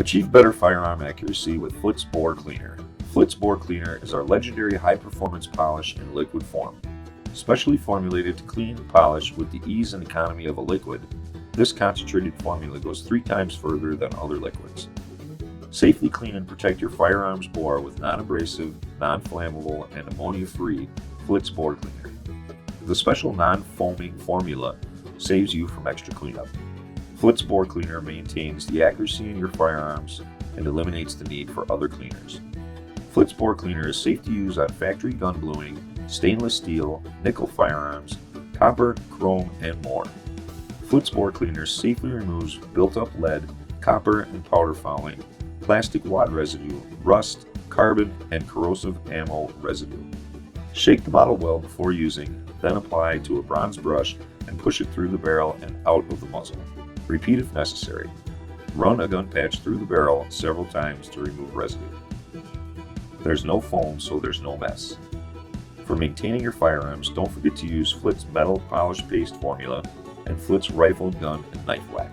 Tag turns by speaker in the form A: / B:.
A: Achieve better firearm accuracy with Flitz Bore Cleaner. Flitz Bore Cleaner is our legendary high-performance polish in liquid form. Specially formulated to clean and polish with the ease and economy of a liquid, this concentrated formula goes 3 times further than other liquids. Safely clean and protect your firearms bore with non-abrasive, non-flammable, and ammonia-free Flitz Bore Cleaner. The special non-foaming formula saves you from extra cleanup. Flitz Bore Cleaner maintains the accuracy in your firearms and eliminates the need for other cleaners. Flitz Bore Cleaner is safe to use on factory gun bluing, stainless steel, nickel firearms, copper, chrome, and more. Flitz Bore Cleaner safely removes built-up lead, copper, and powder fouling, plastic wad residue, rust, carbon, and corrosive ammo residue. Shake the model well before using, then apply to a bronze brush and push it through the barrel and out of the muzzle. Repeat if necessary. Run a gun patch through the barrel several times to remove residue. There's no foam, so there's no mess. For maintaining your firearms, don't forget to use Flitz metal polish paste formula and Flitz rifle, gun, and knife wax.